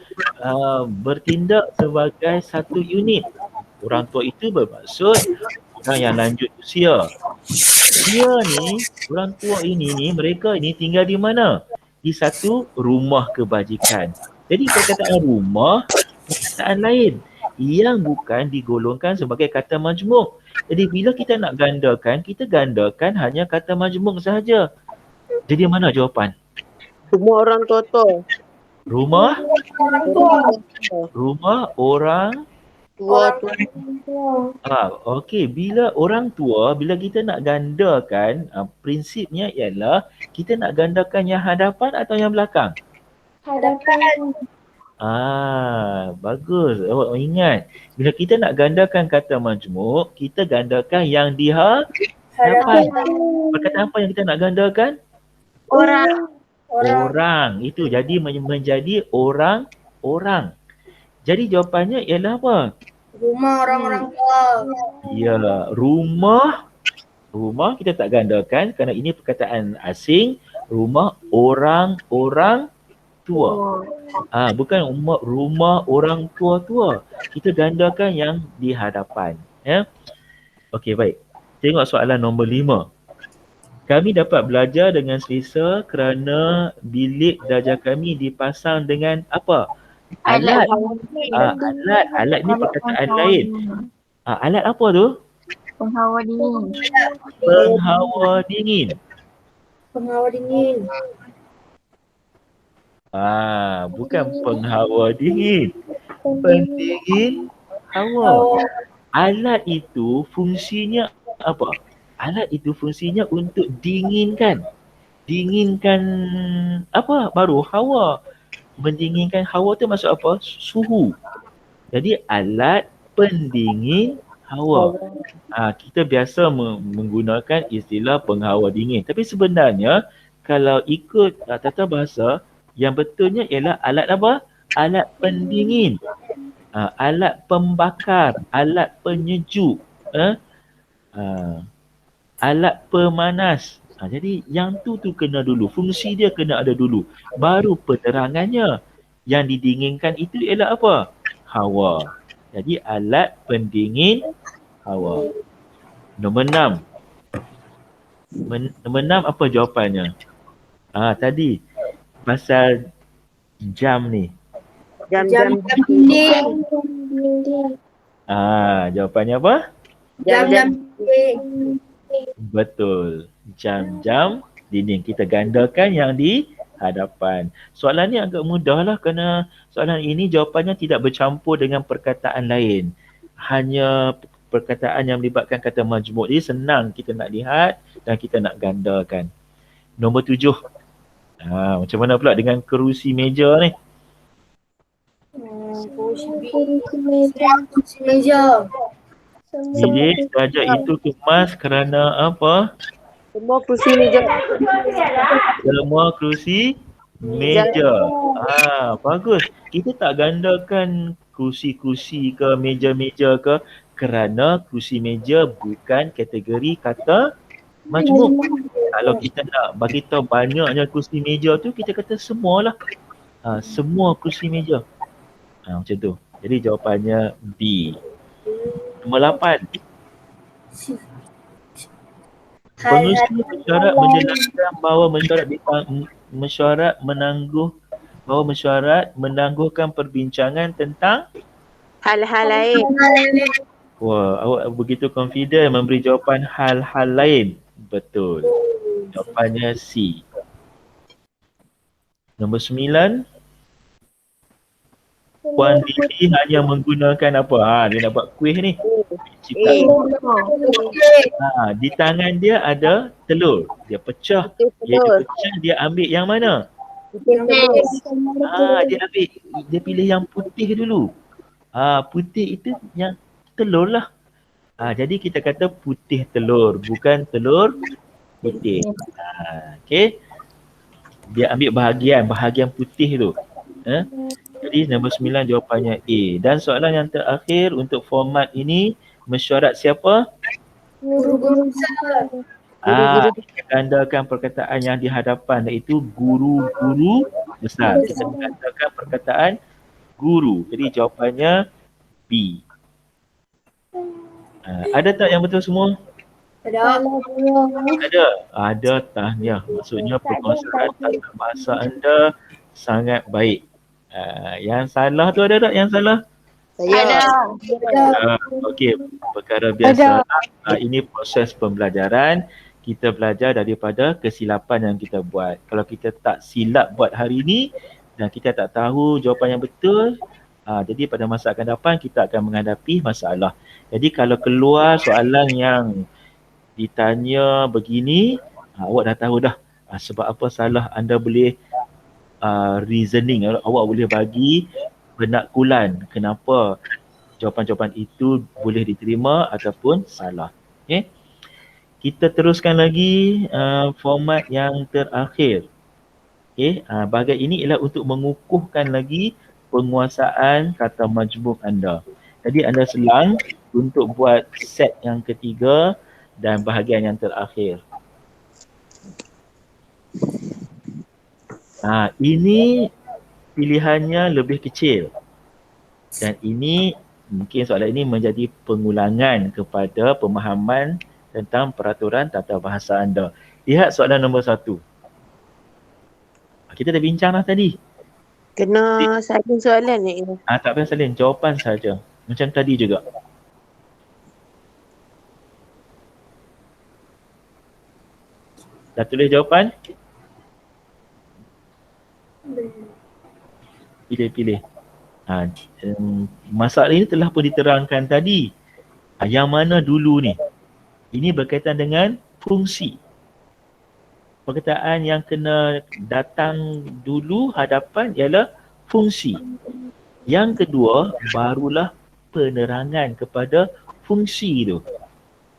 bertindak sebagai satu unit. Orang tua itu bermaksud orang yang lanjut usia. Dia ni, orang tua ini mereka ini tinggal di mana? Di satu rumah kebajikan. Jadi perkataan rumah, perkataan lain yang bukan digolongkan sebagai kata majmuk. Jadi bila kita nak gandakan, kita gandakan hanya kata majmuk sahaja. Jadi mana jawapan?
Semua orang tua.
Rumah orang
Tua.
okey, bila orang tua, bila kita nak gandakan, prinsipnya ialah kita nak gandakan yang hadapan atau yang belakang?
Hadapan.
Bagus. Awak ingat, bila kita nak gandakan kata majmuk, kita gandakan yang di hadapan. Perkataan apa yang kita nak gandakan? Orang. Itu jadi menjadi orang. Jadi jawapannya ialah apa?
Rumah orang-orang tua.
Ya, rumah kita tak gandakan kerana ini perkataan asing. Rumah orang tua. Bukan rumah orang tua. Kita gandakan yang di hadapan, ya. Okey, baik. Tengok soalan nombor 5. Kami dapat belajar dengan selesa kerana bilik belajar kami dipasang dengan apa? Alat. Alat ni perkataan lain. Alat apa tu?
Penghawa dingin.
Penghawa dingin. Bukan penghawa dingin. Pendingin hawa. Alat itu fungsinya apa? Alat itu fungsinya untuk dinginkan. Dinginkan apa? Baru hawa. Mendinginkan hawa tu maksud apa? Suhu. Jadi alat pendingin hawa. Kita biasa menggunakan istilah penghawa dingin. Tapi sebenarnya kalau ikut tata bahasa, yang betulnya ialah alat apa? Alat pendingin. Alat pembakar, alat penyejuk, alat pemanas. Jadi yang tu kena dulu. Fungsi dia kena ada dulu. Baru penerangannya. Yang didinginkan itu ialah apa? Hawa. Jadi alat pendingin hawa. Nombor 6. Nombor 6 apa jawapannya? Tadi pasal jam ni.
Jam-jam
Dinding.
Jawapannya apa?
jam-jam
Betul. Jam-jam dinding. Kita gandakan yang di hadapan. Soalan ni agak mudah lah kerana soalan ini jawapannya tidak bercampur dengan perkataan lain. Hanya perkataan yang melibatkan kata majmuk. Jadi senang kita nak lihat dan kita nak gandakan. Nombor 7. Macam mana pula dengan kerusi meja ni?
Meja.
Bilik darjah itu kemas kerana apa?
semua kursi meja.
Semua kerusi meja. Bagus. Kita tak gandakan kerusi-kerusi ke meja-meja ke kerana kerusi meja bukan kategori kata majmuk. Kalau kita nak bagi tahu banyaknya kerusi meja tu, kita kata semualah. Semua kerusi meja. Macam tu. Jadi jawapannya B. Nombor 8. Pengurusi mesyuarat menjelaskan bahawa mesyuarat menangguhkan perbincangan tentang
Hal-hal lain.
Wah, awak begitu confident memberi jawapan hal-hal lain. Betul. Jawapannya C. Nombor 9. Puan Lily hanya menggunakan apa? Dia nak buat kuih ni. Di tangan dia ada telur. Dia pecah. Dia pecah, dia ambil yang mana? Dia pilih yang putih dulu. Putih itu yang telur lah. Jadi kita kata putih telur, bukan telur putih. Okay. Dia ambil bahagian putih tu. Jadi nombor 9 jawapannya A. Dan soalan yang terakhir untuk format ini, mesyuarat siapa?
Guru besar.
Kita gandakan perkataan yang di hadapan, iaitu guru-guru besar. Kita gandakan perkataan guru. Jadi jawapannya B. Ada tak yang betul semua?
Ada.
Ada tahniah. Maksudnya penguasaan tata bahasa anda sangat baik. Yang salah tu ada tak yang salah?
Saya.
Okey, perkara biasa. Ini proses pembelajaran. Kita belajar daripada kesilapan yang kita buat. Kalau kita tak silap buat hari ini dan kita tak tahu jawapan yang betul, jadi pada masa akan datang kita akan menghadapi masalah. Jadi kalau keluar soalan yang ditanya begini, awak dah tahu dah sebab apa salah. Anda boleh reasoning, awak boleh bagi penakkulan kenapa jawapan-jawapan itu boleh diterima ataupun salah. Okay. Kita teruskan lagi format yang terakhir. Okay. Bahagian ini ialah untuk mengukuhkan lagi penguasaan kata majmuk anda. Jadi anda selang untuk buat set yang ketiga dan bahagian yang terakhir. Ini pilihannya lebih kecil. Dan ini mungkin soalan ini menjadi pengulangan kepada pemahaman tentang peraturan tata bahasa anda. Lihat soalan nombor 1. Kita dah bincang dah tadi.
Kena salin soalan ni.
Tak payah salin, jawapan saja. Macam tadi juga. Dah tulis jawapan? Pilih-pilih. Masalah ini telah pun diterangkan tadi. Yang mana dulu ni? Ini berkaitan dengan fungsi. Perkataan yang kena datang dulu hadapan ialah fungsi. Yang kedua, barulah penerangan kepada fungsi tu.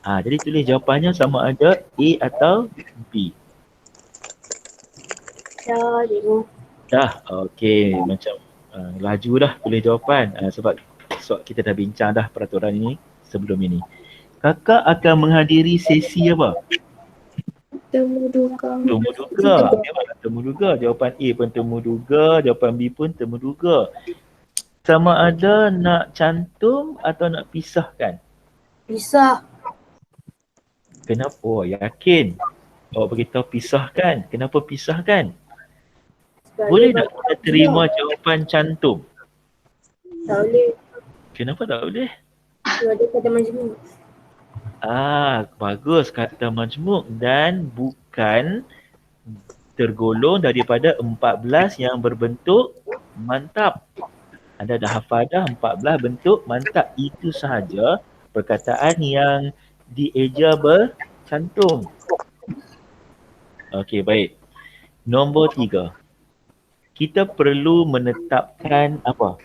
Jadi tulis jawapannya sama ada A atau B.
Dah, cikgu.
Dah, okey. Macam laju dah tulis jawapan. Sebab kita dah bincang dah peraturan ini sebelum ini. Kakak akan menghadiri sesi apa?
Temu duga.
Temu duga. Memanglah temu duga. Jawapan A pun temu duga, jawapan B pun temu duga. Sama ada nak cantum atau nak pisahkan?
Pisah.
Kenapa? Oh, yakin. Awak beritahu pisahkan. Kenapa pisahkan? Boleh tak kita terima jawapan cantum?
Tak boleh.
Kenapa tak boleh?
Sebab dia kata majmuk.
Bagus kata majmuk dan bukan tergolong daripada 14 yang berbentuk mantap. Anda dah hafal dah 14 bentuk mantap. Itu sahaja perkataan yang dieja bercantum. Okey, baik. Nombor 3. Kita perlu menetapkan apa?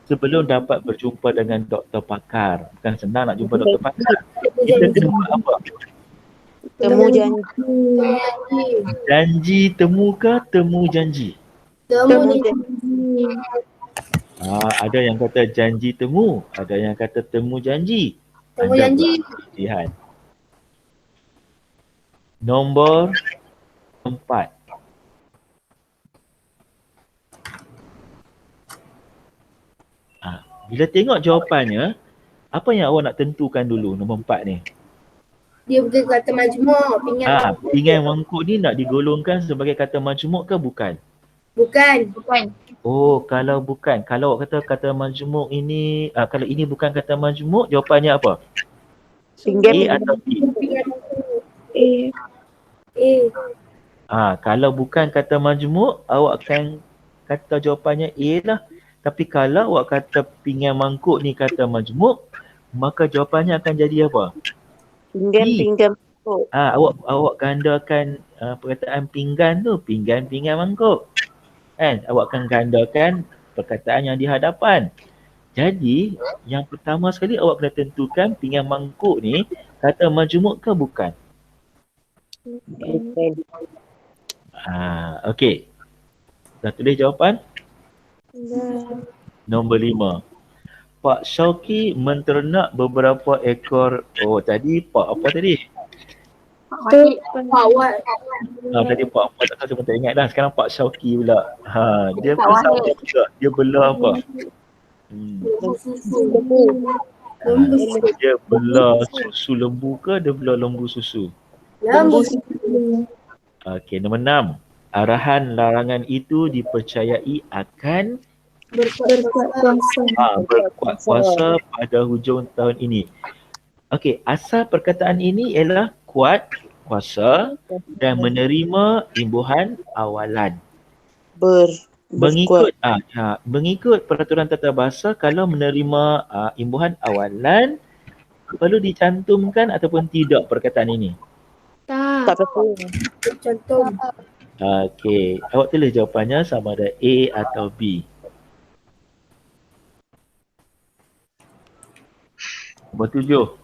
Sebelum dapat berjumpa dengan doktor pakar. Bukan senang nak jumpa doktor pakar. Kita kena buat apa?
Temu janji.
Janji temu ke temu janji?
Temu janji.
Ada yang kata janji temu, ada yang kata temu janji.
Temu
Anda
janji.
buat pilihan. Nombor 4. Bila tengok jawapannya, apa yang awak nak tentukan dulu nombor 4 ni?
Dia bukan kata majmuk. Pinggan.
Pinggan mangkuk ni nak digolongkan sebagai kata majmuk ke bukan?
Bukan.
Oh, kalau bukan. Kalau awak kata majmuk ini, kalau ini bukan kata majmuk, jawapannya apa? A atau B? Kalau bukan kata majmuk, awak akan kata jawapannya A lah. Tapi kalau awak kata pinggan mangkuk ni kata majmuk, maka jawapannya akan jadi apa?
Pinggan mangkuk.
Awak gandakan perkataan pinggan tu, pinggan mangkuk. Kan? Awak akan gandakan perkataan yang di hadapan. Jadi, yang pertama sekali awak kena tentukan pinggan mangkuk ni kata majmuk ke bukan? Okey. Dah tulis jawapan? Nombor 5. Pak Syauqi menternak beberapa ekor. Tadi Pak apa tadi?
Pak Wat.
Tadi Pak apa tak tahu, saya pun tak ingat dah. Sekarang Pak Syauqi pula. Dia pun sama juga. Dia belah apa? Dia belah susu lembu ke dia belah lembu susu?
Lembu.
Okey, nombor 6. Arahan larangan itu dipercayai akan berkuat kuasa pada hujung tahun ini. Okey, asal perkataan ini ialah kuat kuasa dan menerima imbuhan awalan. Mengikut peraturan tata bahasa, kalau menerima imbuhan awalan perlu dicantumkan ataupun tidak perkataan ini?
Tak perlu.
Contoh.
Okey, awak tulis jawapannya sama ada A atau B. Nombor 7.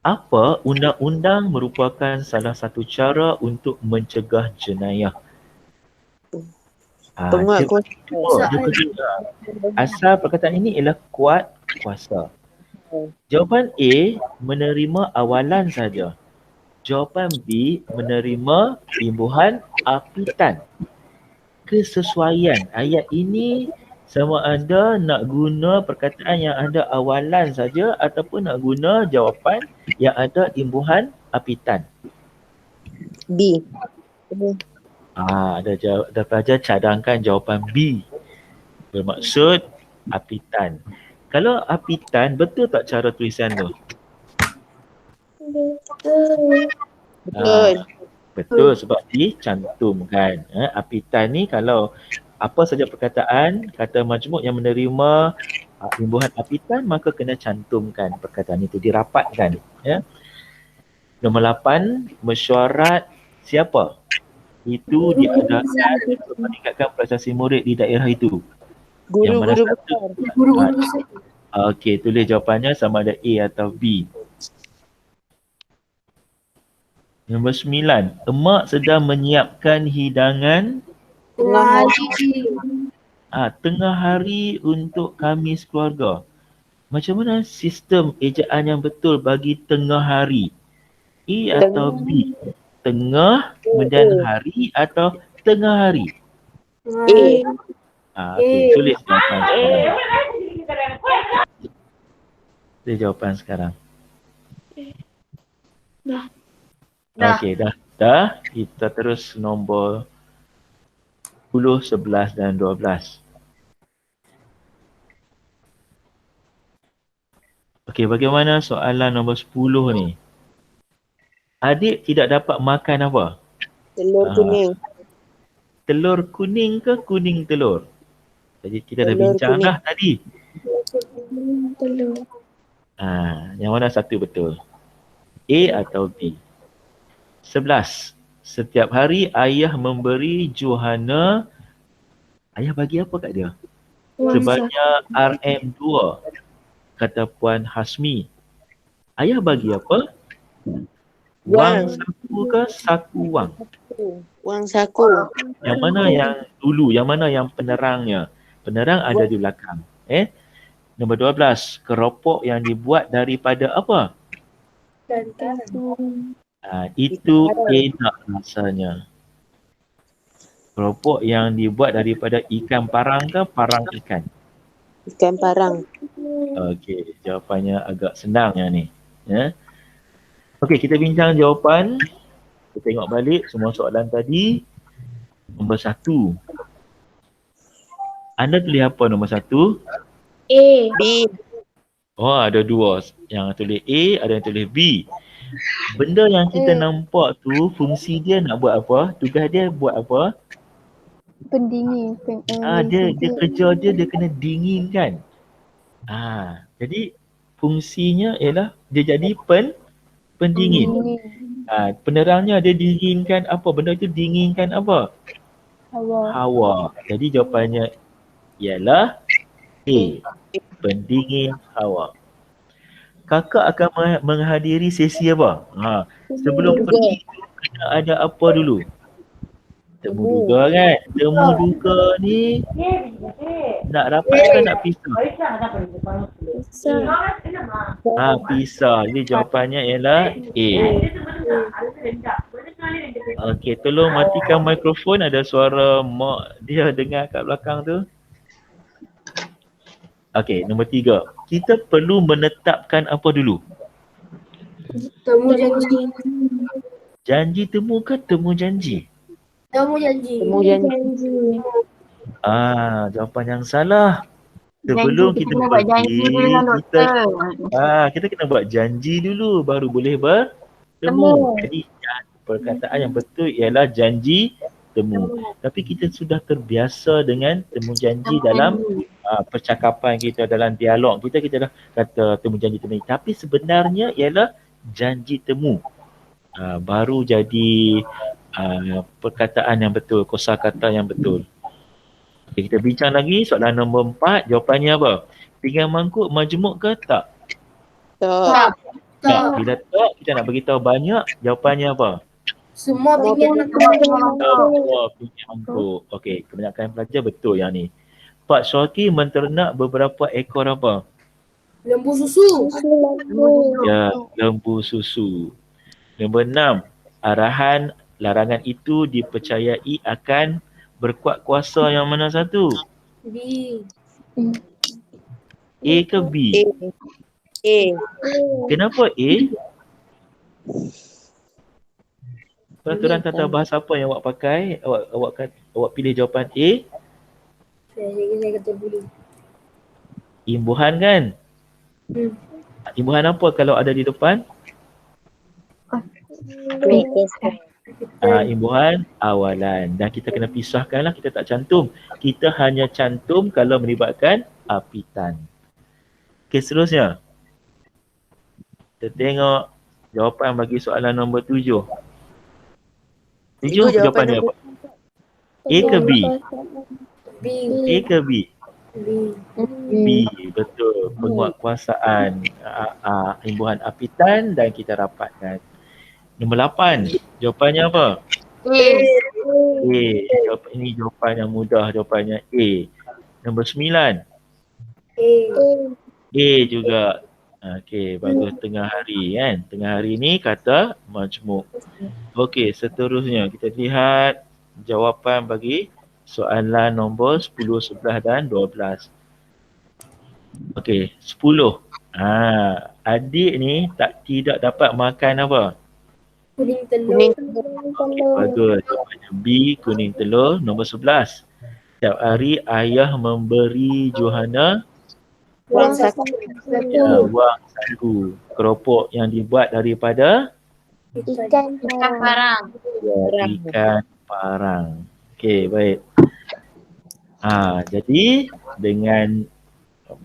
Apa undang-undang merupakan salah satu cara untuk mencegah jenayah?
Penguat kuasa.
Asal perkataan ini ialah kuat kuasa. Jawapan A menerima awalan saja. Jawapan B menerima imbuhan apitan. Kesesuaian ayat ini sama ada nak guna perkataan yang ada awalan saja ataupun nak guna jawapan yang ada imbuhan apitan.
B.
Ada pelajar cadangkan jawapan B. Bermaksud apitan. Kalau apitan, betul tak cara tulisan tu? Betul sebab dicantumkan. Apitan ni kalau apa saja perkataan kata majmuk yang menerima imbuhan apitan, maka kena cantumkan perkataan itu, dirapatkan. Ya. Nombor 8, mesyuarat siapa? Itu diadakan untuk meningkatkan prestasi murid di daerah itu. Yang mana
Guru-guru
satu?
besar.
Guru-guru besar.
Okey, tulis jawapannya sama ada A atau B. Nombor 9, emak sedang menyiapkan hidangan
Tengah hari.
tengah hari untuk kami sekeluarga. Macam mana sistem ejaan yang betul bagi tengah hari? A atau B? Tengah kemudian hari atau tengah hari? Okey, tulis jawapan sekarang. Tulis jawapan sekarang.
Dah.
Okey, dah. Kita terus nombor 10, 11 dan 12. Okey, bagaimana soalan nombor 10 ni? Adik tidak dapat makan apa?
Telur kuning.
Telur kuning ke kuning telur? Jadi kita dah
Telur
bincang
kuning.
dah tadi.
Telur.
Yang mana satu betul? A atau B? 11. Setiap hari ayah memberi Johana, ayah bagi apa kat dia? Sebanyak RM2, kata Puan Hasmi. Ayah bagi apa? Wang saku ke saku wang?
Wang saku.
Yang mana yang dulu? Yang mana yang penerangnya? Penerang ada di belakang. Nombor 12. Keropok yang dibuat daripada apa? Itu enak rasanya. Keropok yang dibuat daripada ikan parang ke parang ikan?
Ikan parang.
Okey, jawapannya agak senang yang ni. Ya. Okey, kita bincang jawapan. Kita tengok balik semua soalan tadi. Nombor 1. Anda tulis apa nombor 1?
A.
B.
Oh, ada dua. Yang tulis A, ada yang tulis B. Benda yang kita nampak tu, fungsi dia nak buat apa? Tugas dia buat apa?
Pendingin.
Dia kerja dia kena dinginkan. Jadi fungsinya ialah dia jadi pendingin. Penerangnya dia dinginkan apa? Benda itu dinginkan apa? Hawa. Jadi jawapannya ialah A. Pendingin hawa. Kakak akan menghadiri sesi apa? Sebelum pergi kena ada apa dulu? Temu duga kan? Temu duga ni nak rapat ke nak pisah? Pisah. Jadi jawapannya ialah A. Okey, tolong matikan mikrofon, ada suara mak dia dengar kat belakang tu. Okey, nombor 3. Kita perlu menetapkan apa dulu?
Temu janji.
Janji temu ke temu janji?
Temu janji.
Temu janji.
Jawapan yang salah. Sebelum kita
kena buat janji dulu dengan doktor.
kita kena buat janji dulu baru boleh bertemu. Jadi perkataan yang betul ialah janji temu. Tapi kita sudah terbiasa dengan temu janji dalam percakapan kita, dalam dialog kita dah kata temu janji temu. Tapi sebenarnya ialah janji temu. Baru jadi perkataan yang betul, kosakata yang betul. Okay, kita bincang lagi soalan nombor 4. Jawapannya apa? Pinggan mangkuk majmuk ke tak?
Tak.
Tak. Bila tak, kita nak beritahu banyak. Jawapannya apa?
Semua pinggan
Semua pinggan mangkuk. Okey, kebanyakan pelajar betul yang ni. Pak Syarki menternak beberapa ekor apa?
lembu susu.
Ya, lembu susu. Nombor 6. Arahan larangan itu dipercayai akan berkuat kuasa yang mana satu?
B.
A ke B?
A.
Kenapa A? Peraturan tata bahasa apa yang awak pakai? Awak pilih jawapan A?
Saya kata boleh.
Imbuhan kan? Imbuhan apa kalau ada di depan? Imbuhan awalan. Dan kita kena pisahkanlah, kita tak cantum. Kita hanya cantum kalau melibatkan apitan. Okey, seterusnya. Kita tengok jawapan bagi soalan nombor 7. 7
Cikgu, jawapan
jawapan dia apa? A ke B?
B.
A ke B? B, betul. Penguatkuasaan imbuhan apitan dan kita dapatkan. Nombor 8, jawapannya apa?
A.
A. Ini jawapan yang mudah, jawapannya A. Nombor 9, A juga. Okey, bagus. Tengah hari kan. Tengah hari ni kata majmuk. Okey, seterusnya kita lihat jawapan bagi soalan nombor 10, 11 dan 12. Okey, 10. Adik ni tidak dapat makan apa?
Kuning
Kuning
Okey, bagus. Jawapannya B, kuning telur. Nombor 11. Setiap hari ayah memberi Johana
Wang satu.
wang sagu. Keropok yang dibuat daripada
Ikan
Ikan parang.
ikan parang. Okey, baik. Jadi dengan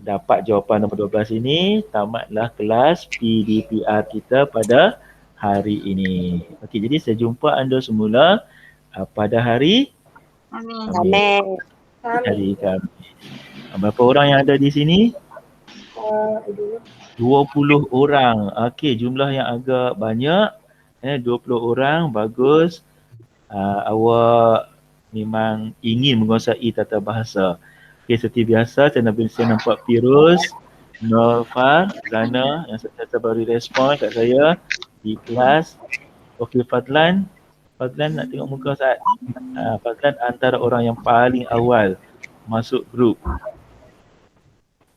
dapat jawapan nombor 12 ini, tamatlah kelas PDPR kita pada hari ini. Okey, jadi saya jumpa anda semula pada hari
Amin.
Amin.
hari Khamis. Berapa orang yang ada di sini? 20 orang. Okey, jumlah yang agak banyak. 20 orang, bagus. Awak memang ingin menguasai tata bahasa. Okey, seperti biasa saya nampak Firuz, Nurfar, Zana yang sentiasa beri respon kat saya di kelas. Okey, Fadlan nak tengok muka Ustaz. Fadlan antara orang yang paling awal masuk grup.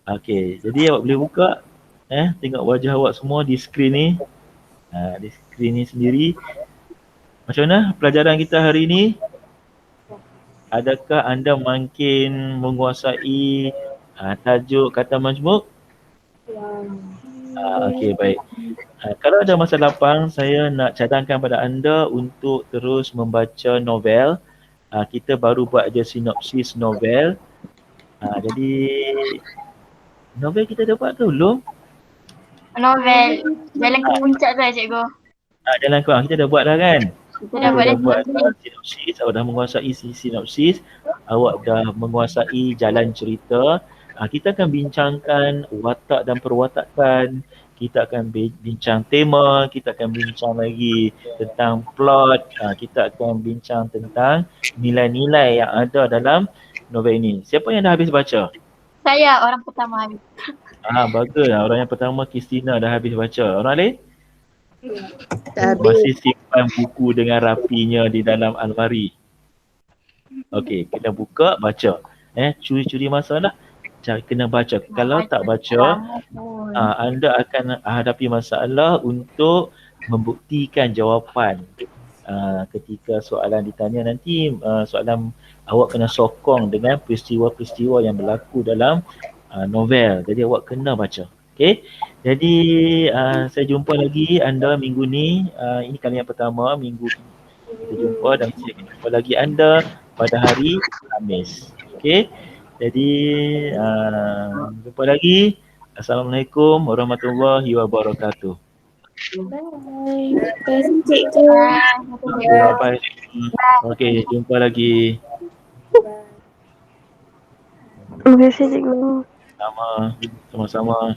Okey, jadi awak boleh buka tengok wajah awak semua di skrin ni. Di skrin ni sendiri. Macam mana pelajaran kita hari ni? Adakah anda makin menguasai tajuk kata majmuk? Okey, baik. Kalau ada masa lapang, saya nak cadangkan pada anda untuk terus membaca novel. Kita baru buat je sinopsis novel. Jadi novel kita dah buat ke belum?
Novel. Jalan ke puncak tu cikgu.
Jalan keluar kita dah buat dah kan?
Kita dah buat dah.
Sinopsis, awak dah menguasai sinopsis, awak dah menguasai jalan cerita. Kita akan bincangkan watak dan perwatakan, kita akan bincang tema, kita akan bincang lagi tentang plot, kita akan bincang tentang nilai-nilai yang ada dalam novel ini. Siapa yang dah habis baca?
Saya orang pertama habis.
Bagus. Orang yang pertama Christina dah habis baca. Orang lain?
Tak habis.
Masih simpan buku dengan rapinya di dalam almari. Okey, kena buka, baca. Curi-curi masa lah. Kena baca. Kalau tak baca, anda akan hadapi masalah untuk membuktikan jawapan. Ketika soalan ditanya nanti, soalan awak kena sokong dengan peristiwa-peristiwa yang berlaku dalam novel. Jadi awak kena baca. Okey. Jadi saya jumpa lagi anda minggu ni. Ini kali yang pertama minggu kita jumpa dan saya akan jumpa lagi anda pada hari Khamis. Okey. Jadi jumpa lagi. Assalamualaikum warahmatullahi wabarakatuh.
Bye. Terima kasih cikgu.
Bye. Okey, jumpa lagi.
Terima kasih cikgu.
Sama-sama.